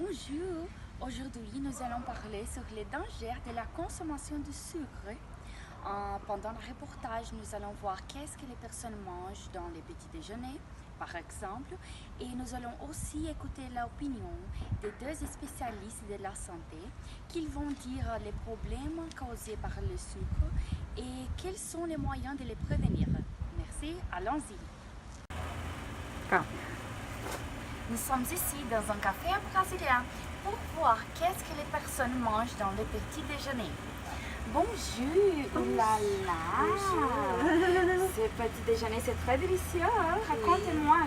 Bonjour, aujourd'hui nous allons parler sur les dangers de la consommation de sucre. Pendant le reportage, nous allons voir qu'est-ce que les personnes mangent dans les petits déjeuners, par exemple, et nous allons aussi écouter l'opinion des deux spécialistes de la santé qui vont dire les problèmes causés par le sucre et quels sont les moyens de les prévenir. Merci, allons-y. Nous sommes ici dans un café brésilien pour voir qu'est-ce que les personnes mangent dans le petit déjeuner. Bonjour, oh là là, ce petit déjeuner c'est très délicieux. Raconte-moi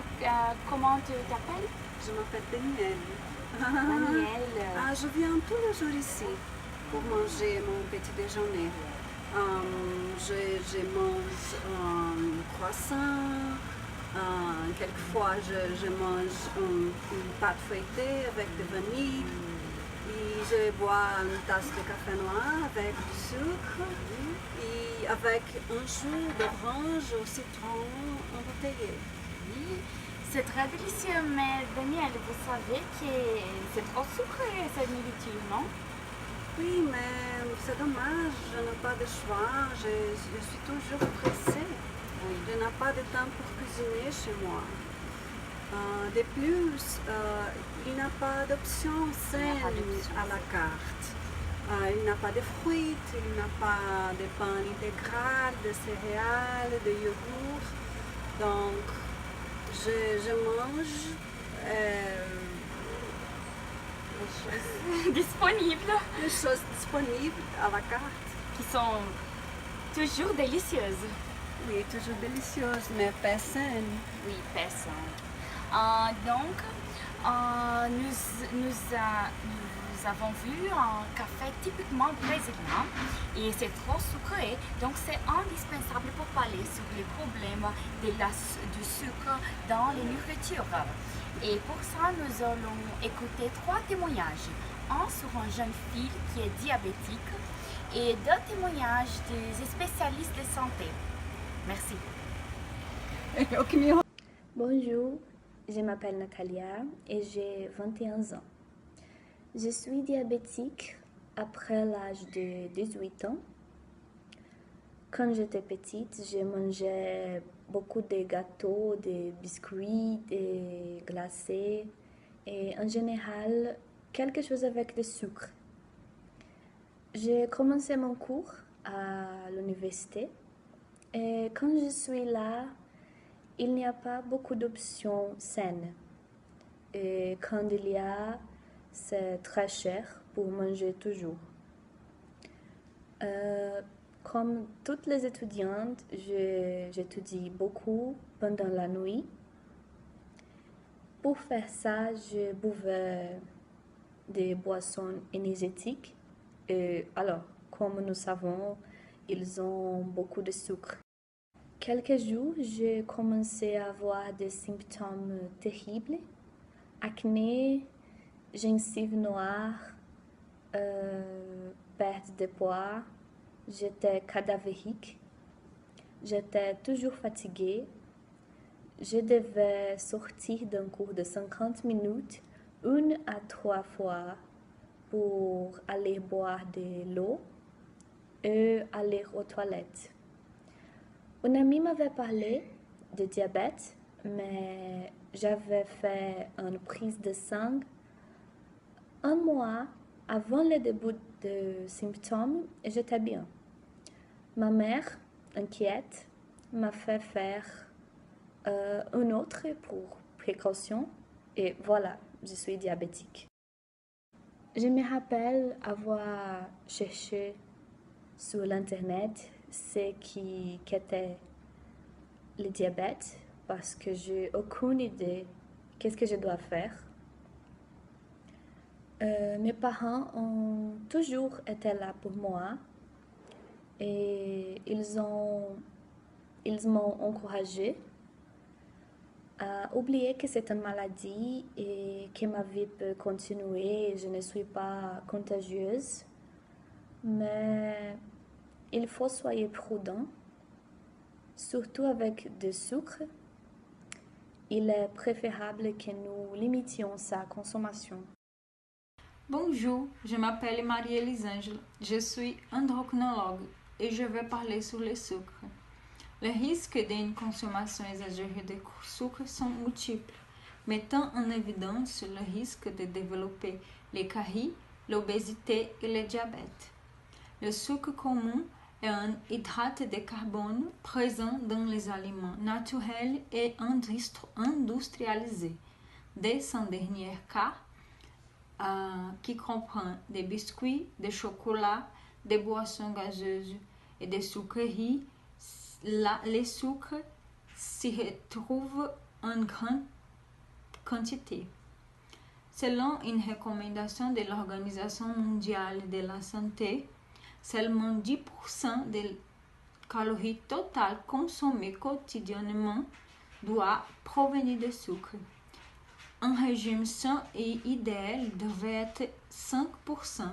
comment tu t'appelles. Je m'appelle Danielle. Danielle. Je viens tous les jours ici pour manger mon petit déjeuner. Je mange un croissant. Quelquefois, je mange une pâte feuilletée avec de vanille. Et je bois une tasse de café noir avec du sucre et avec un jus d'orange au citron embouteillé. Oui, c'est très délicieux, mais Danielle, vous savez que c'est trop sucré cette nourriture, non? Oui, mais c'est dommage, je n'ai pas de choix, je suis toujours pressée. Oui. Je n'ai pas de temps pour cuisiner chez moi. De plus, il n'y a pas d'option saine à la carte. Il n'y a pas de fruits, il n'y a pas de pain intégral, de céréales, de yogourt. Donc, je mange Disponibles, les choses disponibles à la carte. qui sont toujours délicieuses. Oui, toujours délicieuses, mais pas saines. Oui, personne. Donc, nous avons vu un café typiquement brésilien et c'est trop sucré, donc c'est indispensable pour parler sur les problèmes du sucre dans les nourritures. Et pour ça, nous allons écouter 3 témoignages. Un sur une jeune fille qui est diabétique et 2 témoignages des spécialistes de santé. Merci. Bonjour, je m'appelle Natalia et j'ai 21 ans. Je suis diabétique après l'âge de 18 ans. Quand j'étais petite, je mangeais beaucoup de gâteaux, de biscuits, de glacés et en général quelque chose avec du sucre. J'ai commencé mon cours à l'université et quand je suis là, il n'y a pas beaucoup d'options saines. Et quand il y a, c'est très cher pour manger toujours. Comme toutes les étudiantes, j'étudie beaucoup pendant la nuit. Pour faire ça, je buvais des boissons énergétiques. Et alors, comme nous savons, ils ont beaucoup de sucre. Quelques jours, j'ai commencé à avoir des symptômes terribles. Acné, gencives noires, perte de poids. J'étais cadavérique. J'étais toujours fatiguée. Je devais sortir d'un cours de 50 minutes, 1 à 3 fois pour aller boire de l'eau et aller aux toilettes. Un ami m'avait parlé de diabète, mais j'avais fait une prise de sang 1 mois avant le début des symptômes et j'étais bien. Ma mère, inquiète, m'a fait faire un autre pour précaution et voilà, je suis diabétique. Je me rappelle avoir cherché sur l'internet ce qu'était le diabète parce que j'ai aucune idée qu'est-ce que je dois faire. Mes parents ont toujours été là pour moi et ils m'ont encouragée à oublier que c'est une maladie et que ma vie peut continuer. Je ne suis pas contagieuse, mais il faut soyez prudent, surtout avec du sucre. Il est préférable que nous limitions sa consommation. Bonjour, je m'appelle Marie-Elisângela, je suis endocrinologue et je vais parler sur le sucre. Les risques d'une consommation exagérée de sucre sont multiples, mettant en évidence le risque de développer les caries, l'obésité et le diabète. Le sucre commun est un hydrate de carbone présent dans les aliments naturels et industrialisés. Dès son dernier cas, qui comprend des biscuits, des chocolats, des boissons gazeuses et des sucreries, les sucres s'y retrouvent en grande quantité. Selon une recommandation de l'Organisation mondiale de la santé, seulement 10% des calories totales consommées quotidiennement doit provenir de sucre. Un régime sain et idéal devrait être 5%.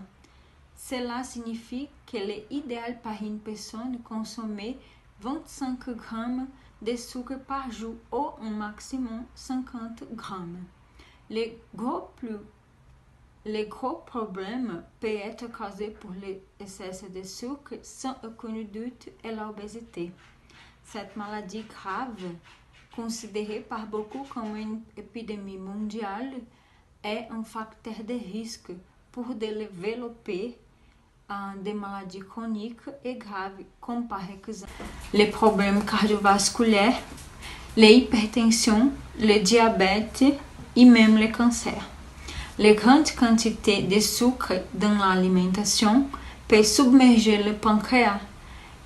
Cela signifie qu'il est idéal pour une personne consommer 25 grammes de sucre par jour ou un maximum 50 grammes. Les gros problèmes peuvent être causés par l'excès de sucre sans aucun doute et l'obésité. Cette maladie grave, considérée par beaucoup comme une épidémie mondiale, est un facteur de risque pour développer des maladies chroniques et graves, comme par exemple les problèmes cardiovasculaires, l'hypertension, le diabète et même le cancer. Les grandes quantités de sucre dans l'alimentation peuvent submerger le pancréas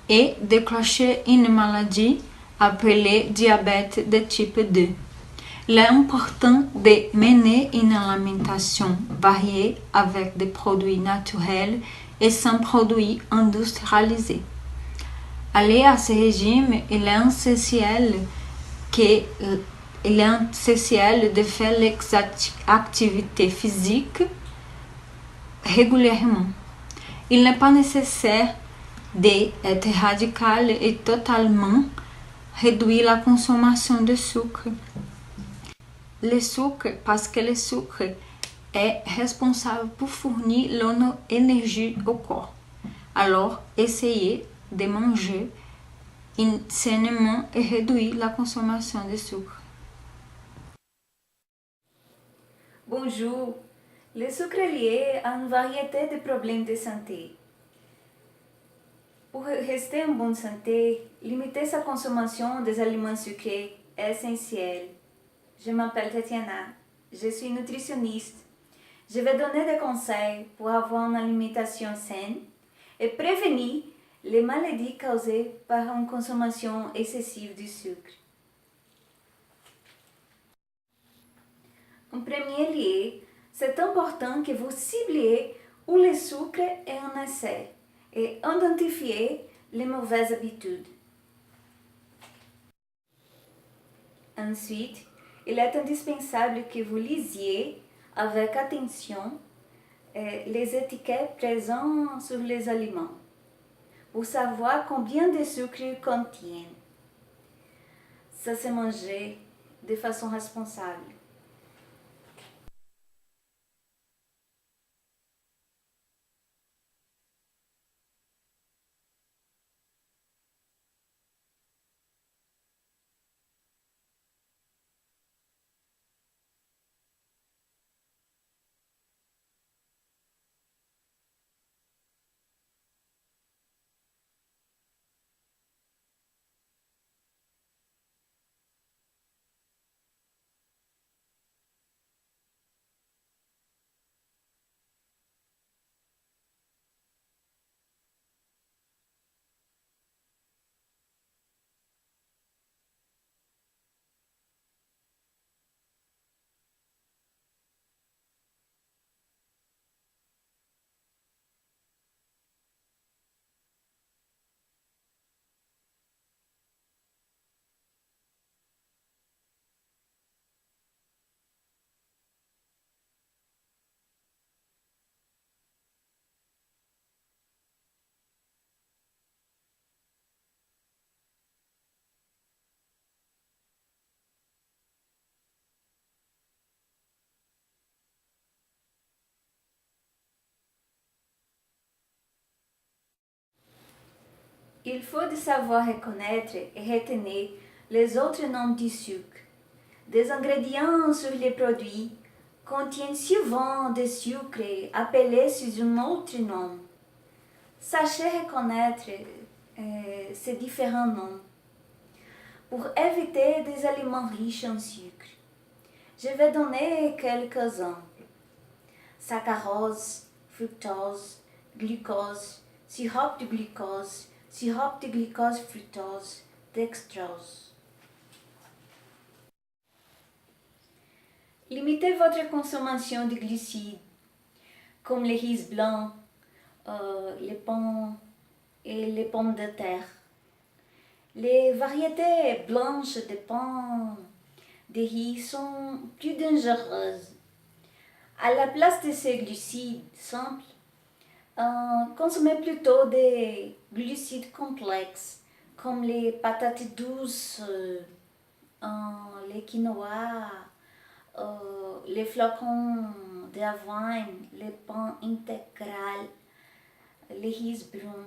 et déclencher une maladie appelée diabète de type 2. Il est important de mener une alimentation variée avec des produits naturels et sans produits industrialisés. Aller à ce régime, il est essentiel de faire l'activité physique régulièrement. Il n'est pas nécessaire d'être radical et totalement réduire la consommation de sucre. Parce que le sucre est responsable pour fournir l'énergie au corps. Alors, essayez de manger sainement et réduire la consommation de sucre. Bonjour. Le sucre est lié à une variété de problèmes de santé. Pour rester en bonne santé, limiter sa consommation des aliments sucrés est essentiel. Je m'appelle Tatiana, je suis nutritionniste. Je vais donner des conseils pour avoir une alimentation saine et prévenir les maladies causées par une consommation excessive du sucre. En premier lieu, c'est important que vous cibliez où le sucre est en excès et identifiez les mauvaises habitudes. Ensuite, il est indispensable que vous lisiez avec attention les étiquettes présentes sur les aliments pour savoir combien de sucre ils contiennent. Ça se manger de façon responsable. Il faut de savoir reconnaître et retenir les autres noms du sucre. Des ingrédients sur les produits contiennent souvent des sucres appelés sous un autre nom. Sachez reconnaître ces différents noms pour éviter des aliments riches en sucre. Je vais donner quelques exemples. Saccharose, fructose, glucose, sirop de glucose fructose, dextrose. Limitez votre consommation de glucides, comme les riz blancs, les pommes et les pommes de terre. Les variétés blanches de pommes de riz sont plus dangereuses. À la place de ces glucides simples, consommez plutôt des glucides complexes, comme les patates douces, les quinoa, les flocons d'avoine, les pains intégral, les riz bruns.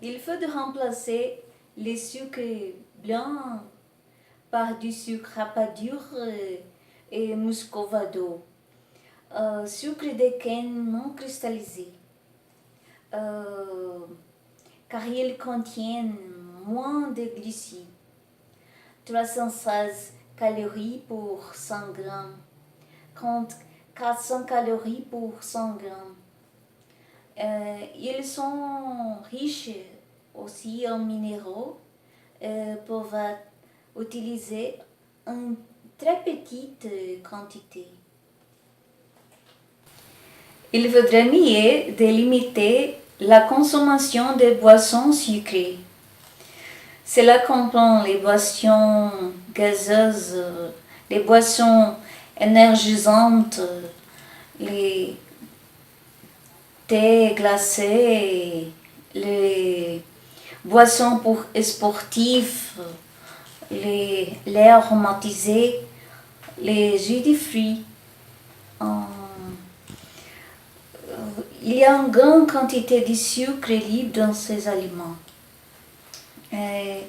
Il faut de remplacer les sucres blancs par du sucre rapadure et muscovado, sucre de canne non cristallisé, car ils contiennent moins de glucides, 316 calories pour 100 grammes, contre 400 calories pour 100 grammes. Ils sont riches aussi en minéraux, peuvent être utilisés en très petite quantité. Il vaudrait mieux de limiter la consommation de boissons sucrées. Cela comprend les boissons gazeuses, les boissons énergisantes, les thés glacés, les boissons pour sportifs, les laits aromatisés, les jus de fruits. Il y a une grande quantité de sucre libre dans ces aliments. Il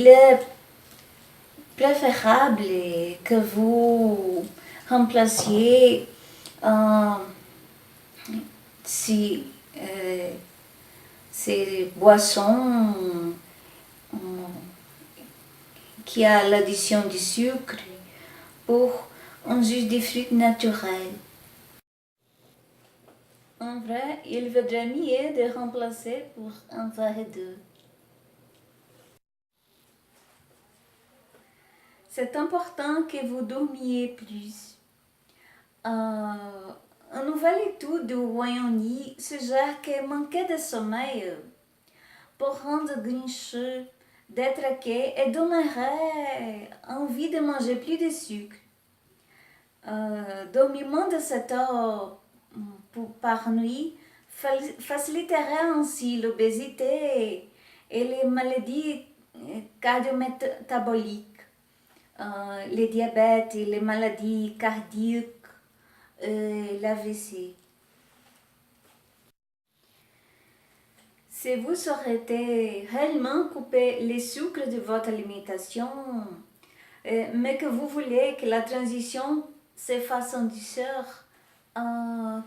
est préférable que vous remplaciez ces boissons qui a l'addition du sucre pour un jus de fruits naturel. En vrai, il vaudrait mieux de remplacer pour un verre d'eau. C'est important que vous dormiez plus. Une nouvelle étude du Royaume-Uni suggère que manquer de sommeil peut rendre grincheux, détraqué et donnerait envie de manger plus de sucre. Dormir moins de 7 heures par nuit faciliterait ainsi l'obésité et les maladies cardio-métaboliques, les diabètes et les maladies cardiaques, l'AVC. Si vous souhaitez réellement couper les sucres de votre alimentation, mais que vous voulez que la transition se fasse en douceur,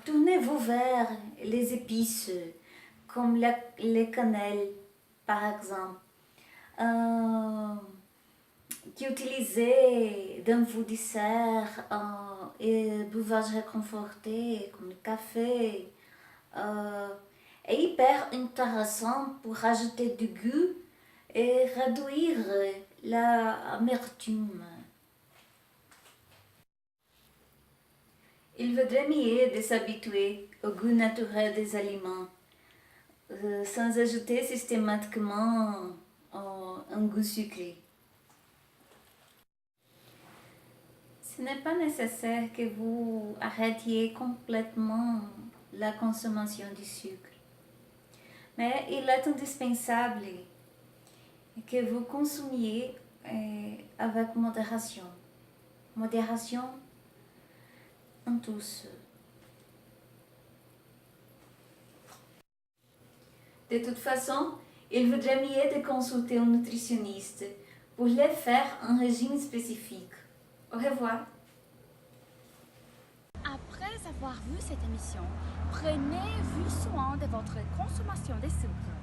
tournez-vous vers les épices, comme les cannelles, par exemple, qui utilisez dans vos desserts et breuvages réconfortés, comme le café, est hyper intéressant pour rajouter du goût et réduire l'amertume. Il vaudrait mieux de s'habituer au goût naturel des aliments, sans ajouter systématiquement un goût sucré. Ce n'est pas nécessaire que vous arrêtiez complètement la consommation du sucre, mais il est indispensable que vous consommiez avec modération. Modération en tous. De toute façon, il vaudrait mieux de consulter un nutritionniste pour lui faire un régime spécifique. Au revoir. Après avoir vu cette émission, prenez soin de votre consommation de sucre.